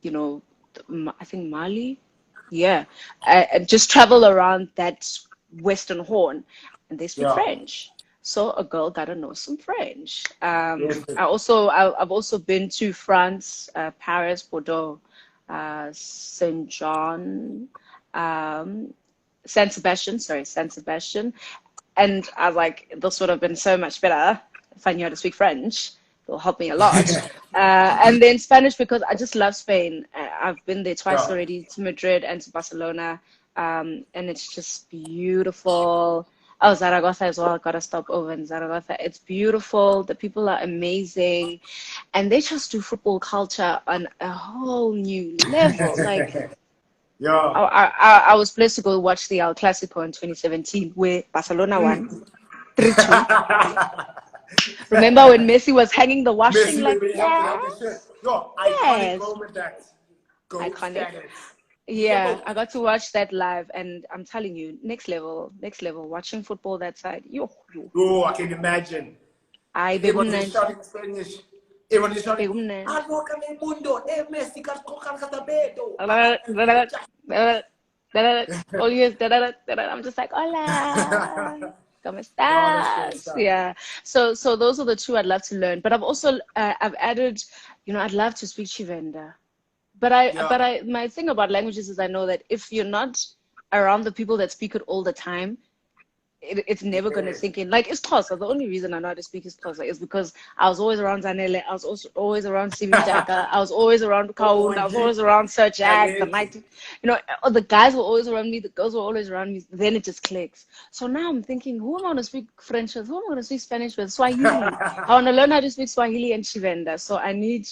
you know, I think Mali. Yeah. Just travel around that Western Horn, and they speak French. So a girl gotta know some French. I've also been to France, Paris, Bordeaux, Saint John, San Sebastian. And I was like, this would have been so much better if I knew how to speak French. It'll help me a lot. And then Spanish, because I just love Spain. I've been there twice already, to Madrid and to Barcelona. And it's just beautiful. Oh, Zaragoza as well. I got to stop over in Zaragoza. It's beautiful. The people are amazing. And they just do football culture on a whole new level. Like, I was blessed to go watch the El Clasico in 2017, where Barcelona won 3-2. Remember when Messi was hanging the washing like that? Iconic moment that. Iconic. Yeah, I got to watch that live, and I'm telling you, next level, watching football that side. Oh, I can imagine. Everyone is shouting Spanish. Everyone is shouting, I'm just like, hola, ¿cómo estás? Yeah. So those are the two I'd love to learn. But I've also, I've added, you know, I'd love to speak Chivenda. But my thing about languages is I know that if you're not around the people that speak it all the time, it's never going to sink in. Like, it's Xhosa. The only reason I know how to speak is Xhosa is because I was always around Zanele. I was also always around Sibitaka. I was always around Kaun. I was always around Sir Jack. You know, the guys were always around me. The girls were always around me. Then it just clicks. So now I'm thinking, who am I going to speak French with? Who am I going to speak Spanish with? Swahili. I want to learn how to speak Swahili and Chivenda. So I need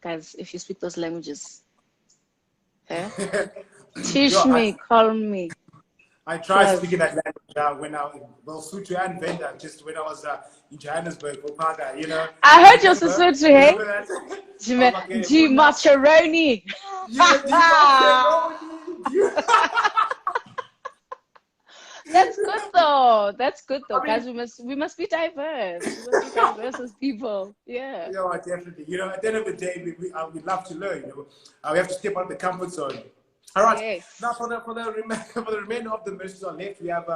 guys, if you speak those languages. Eh? Yo, Teach me, call me. I tried Plus. speaking that language when I was Sotho and Venda, just when I was in Johannesburg for Paga, you know. I You heard your remember? Sesotho, You hey? remember that? I was like, hey, G macaroni. yeah, G macaroni. That's good though. That's good though, I mean, guys. We must be diverse. We must be diverse as people. Yeah. yeah, definitely. You know, at the end of the day, we love to learn. You know, we have to step out of the comfort zone. All right. Now, Yes. for the remainder of the messages are left, we have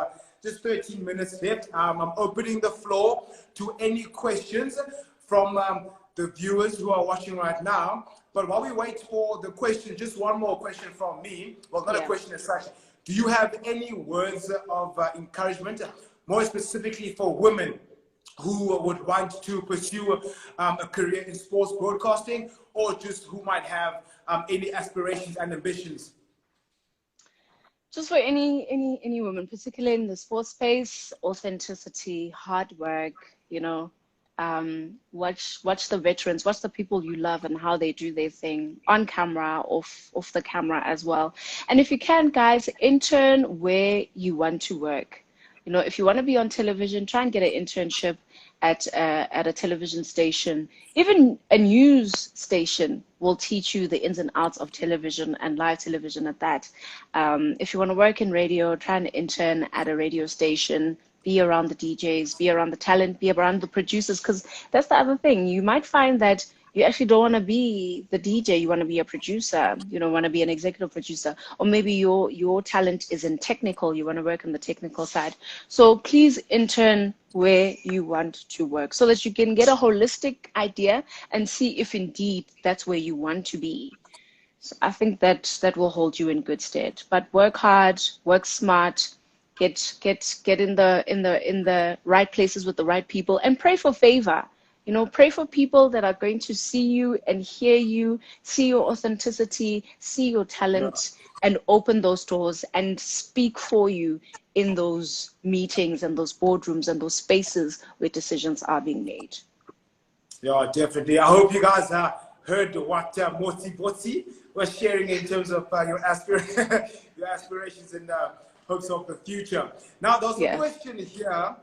just 13 minutes left. I'm opening the floor to any questions from the viewers who are watching right now. But while we wait for the question, just one more question from me. Well, not a Yeah. question as such. Do you have any words of encouragement, more specifically for women who would want to pursue a career in sports broadcasting, or just who might have any aspirations and ambitions? Just for any woman, particularly in the sports space, authenticity, hard work, you know, watch the veterans, watch the people you love and how they do their thing on camera, off the camera as well. And if you can, guys, intern where you want to work. You know, if you want to be on television, try and get an internship at a television station. Even a news station will teach you the ins and outs of television and live television at that. If you want to work in radio, try and intern at a radio station. Be around the DJs, be around the talent, be around the producers, because that's the other thing. You might find that you actually don't want to be the DJ, you want to be a producer, you know, want to be an executive producer, or maybe your talent is in technical, you want to work on the technical side. So please intern where you want to work so that you can get a holistic idea and see if indeed that's where you want to be. So I think that will hold you in good stead. But work hard, work smart, get in the right places with the right people, and pray for favor. You know, pray for people that are going to see you and hear you, see your authenticity, see your talent, and open those doors and speak for you in those meetings and those boardrooms and those spaces where decisions are being made. Yeah, definitely. I hope you guys heard what Motshidisi was sharing in terms of your your aspirations and hopes of the future. Now, there's a question here.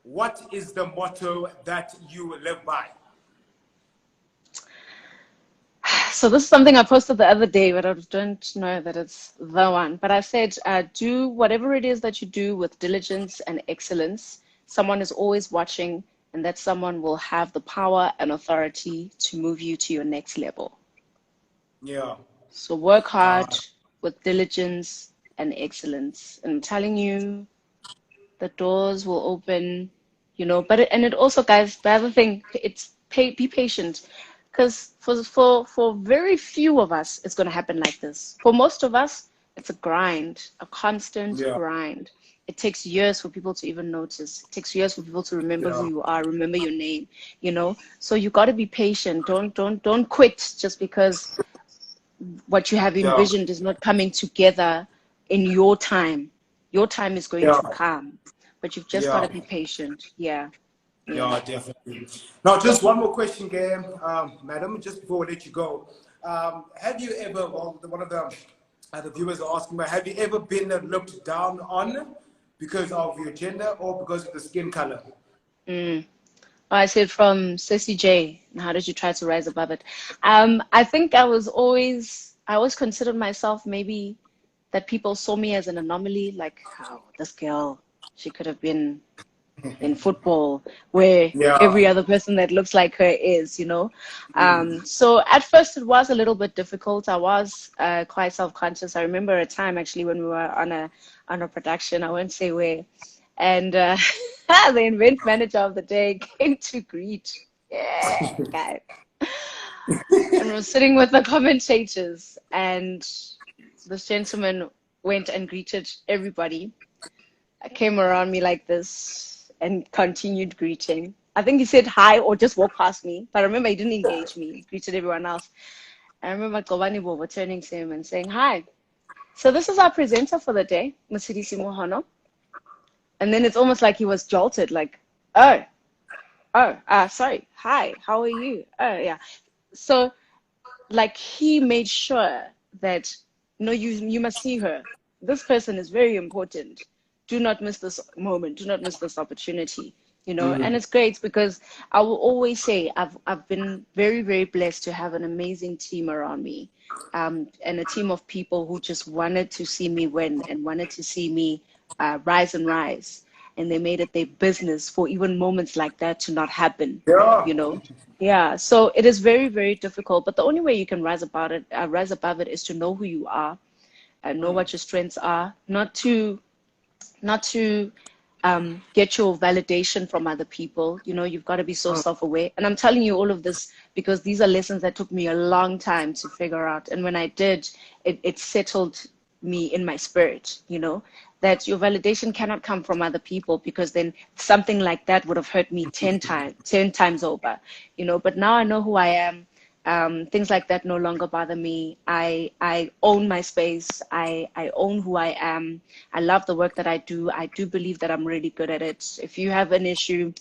What is the motto that you live by? So this is something I posted the other day, but I don't know that it's the one. But I said, do whatever it is that you do with diligence and excellence. Someone is always watching, and that someone will have the power and authority to move you to your next level. Yeah. So work hard with diligence and excellence. And I'm telling you, the doors will open, you know. But it also, guys, the other thing, be patient. Because for very few of us, it's going to happen like this. For most of us, it's a grind, a constant grind. It takes years for people to even notice. It takes years for people to remember who you are, remember your name, you know. So you got to be patient. Don't quit just because what you have envisioned is not coming together in your time. Your time is going to come, but you've just got to be patient. Yeah, definitely. Now, just one more question, Gam, madam, just before we let you go. Have you ever, well, one of the viewers are asking, have you ever been looked down on because of your gender or because of the skin color? I said from Ceci J, and how did you try to rise above it? I think I always considered myself maybe that people saw me as an anomaly, like how this girl, she could have been in football where every other person that looks like her is, you know. So at first it was a little bit difficult. I was quite self-conscious. I remember a time actually when we were on a production, I won't say where, and the event manager of the day came to greet. Yeah, guys. And we were sitting with the commentators, and this gentleman went and greeted everybody. I came around me like this and continued greeting. I think he said hi or just walked past me, but I remember he didn't engage me. He greeted everyone else. I remember Kobani Bobo turning to him and saying, "Hi. So this is our presenter for the day, Motshidisi Mohono." And then it's almost like he was jolted, like, sorry, hi, how are you? Oh, yeah. So like he made sure that no, you must see her. This person is very important. Do not miss this moment. Do not miss this opportunity. You know, and it's great because I will always say I've been very, very blessed to have an amazing team around me, and a team of people who just wanted to see me win and wanted to see me rise and rise, and they made it their business for even moments like that to not happen. Yeah. You know, yeah. So it is very, very difficult, but the only way you can rise above it, is to know who you are and know what your strengths are, not to get your validation from other people. You know, you've got to be so self-aware. And I'm telling you all of this because these are lessons that took me a long time to figure out. And when I did, it settled me in my spirit, you know, that your validation cannot come from other people, because then something like that would have hurt me 10 times over, you know. But now I know who I am. Things like that no longer bother me. I own my space. I own who I am. I love the work that I do. I do believe that I'm really good at it. If you have an issue,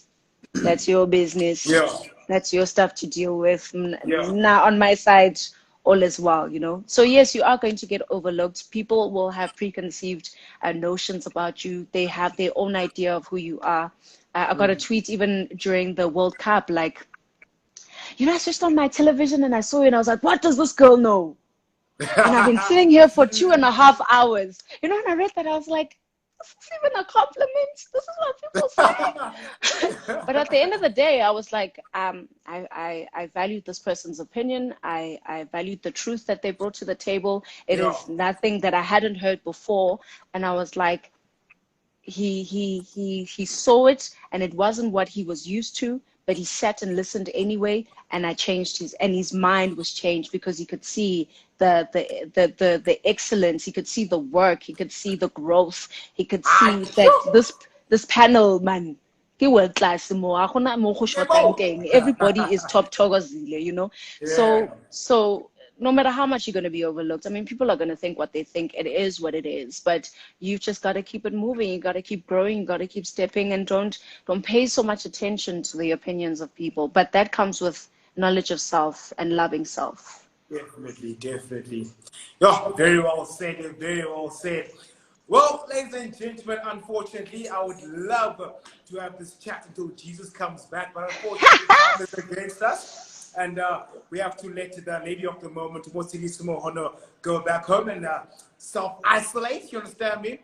that's your business. Yeah. That's your stuff to deal with. Yeah. Now on my side, all is well, you know. So yes, you are going to get overlooked. People will have preconceived notions about you. They have their own idea of who you are. I got a tweet even during the World Cup, like, you know, I switched on my television and I saw you and I was like, what does this girl know? And I've been sitting here for 2.5 hours. You know, when I read that, I was like, this is even a compliment. This is what people say. But at the end of the day, I was like, I valued this person's opinion. I valued the truth that they brought to the table. It is nothing that I hadn't heard before. And I was like, he saw it, and it wasn't what he was used to, but he sat and listened anyway, and I changed his mind was changed, because he could see the excellence, he could see the work, he could see the growth, he could see that this panel, man, ke world class mo. Everybody is top togozile, you know. So no matter how much you're going to be overlooked, I mean, people are going to think what they think. It is what it is, but you've just got to keep it moving. You got to keep growing. You got to keep stepping, and don't pay so much attention to the opinions of people. But that comes with knowledge of self and loving self. Definitely, definitely. Yeah, very well said, very well said. Well, ladies and gentlemen, unfortunately, I would love to have this chat until Jesus comes back, but unfortunately, time is against us. And we have to let the lady of the moment, Motshidisi Mohono, go back home and self-isolate. You understand me?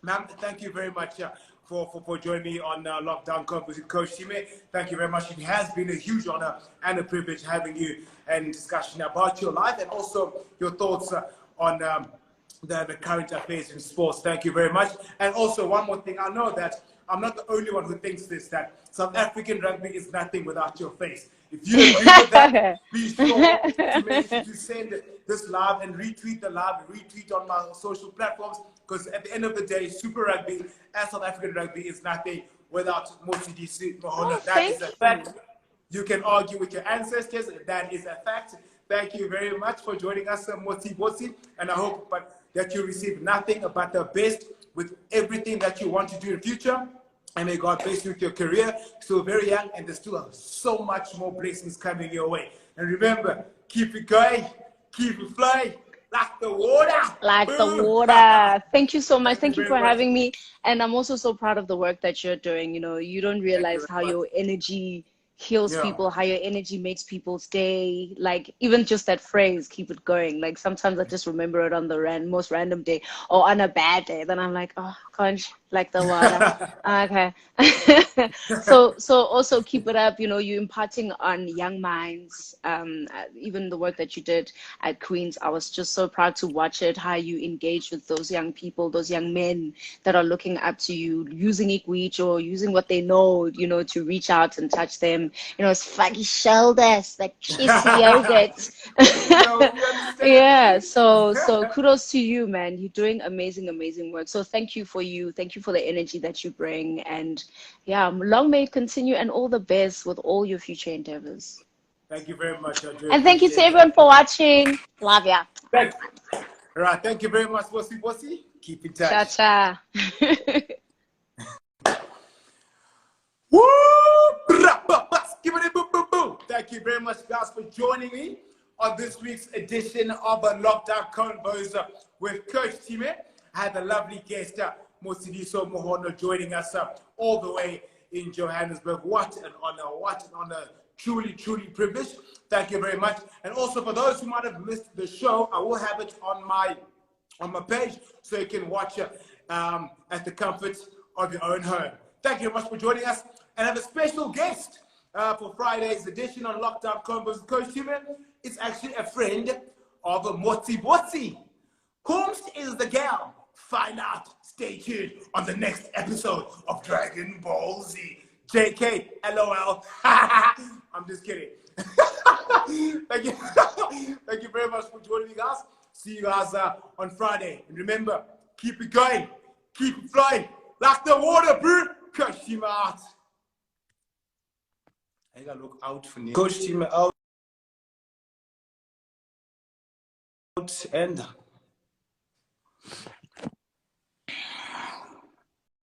Ma'am, thank you very much for joining me on Lockdown Convos with Coach Shime. Thank you very much. It has been a huge honor and a privilege having you and discussion about your life and also your thoughts on the current affairs in sports. Thank you very much. And also one more thing, I know that I'm not the only one who thinks this, that South African rugby is nothing without your face. If you agree with that, be sure to make sure to send this live and retweet the live, retweet on my social platforms, because at the end of the day, Super Rugby and South African rugby is nothing without Motshidisi Mohono. That is a fact. You can argue with your ancestors. That is a fact. Thank you very much for joining us, Motshidisi, and I hope that you receive nothing but the best with everything that you want to do in the future. And may God bless you with your career. Still very young, and there's still so much more blessings coming your way. And remember, keep it going, keep it flying, like the water. Like the water. Thank you so much. Thank you for having me. And I'm also so proud of the work that you're doing. You know, you don't realize how your energy heals people, how your energy makes people stay, like even just that phrase, keep it going. Like sometimes I just remember it on the most random day or on a bad day, then I'm like, oh conch, like the water. Okay. so also keep it up. You know, you're imparting on young minds. Even the work that you did at Queens, I was just so proud to watch it, how you engage with those young people, those young men that are looking up to you, using Ikwich or using what they know, you know, to reach out and touch them. You know, it's faggy shoulders, like cheesy yogurt. Yeah, so kudos to you, man. You're doing amazing work. So thank you for the energy that you bring, and yeah, long may it continue, and all the best with all your future endeavors. Thank you very much. And thank you to everyone for watching. Love ya. All right, thank you very much, Bossy. Keep in touch. Cha-cha. Woo! Give it a boom, boom, boom. Thank you. you very much, guys, for joining me on this week's edition of Lockdown Convos with Coach Time. I had the lovely guest, Motshidisi Mohono, joining us all the way in Johannesburg. What an honor. Truly, truly privileged. Thank you very much. And also for those who might have missed the show, I will have it on my page so you can watch it at the comfort of your own home. Thank you very much for joining us. And I have a special guest for Friday's edition on Lockdown Convos with Coach Time. It's actually a friend of Motshidisi. Whom is the gal? Find out. Stay tuned on the next episode of Dragon Ball Z. JK, LOL. I'm just kidding. Thank you. Thank you very much for joining me, guys. See you guys on Friday. And remember, keep it going. Keep it flying. Like the water, bro. Coach Time out. I gotta look out for you. Coach Time out. And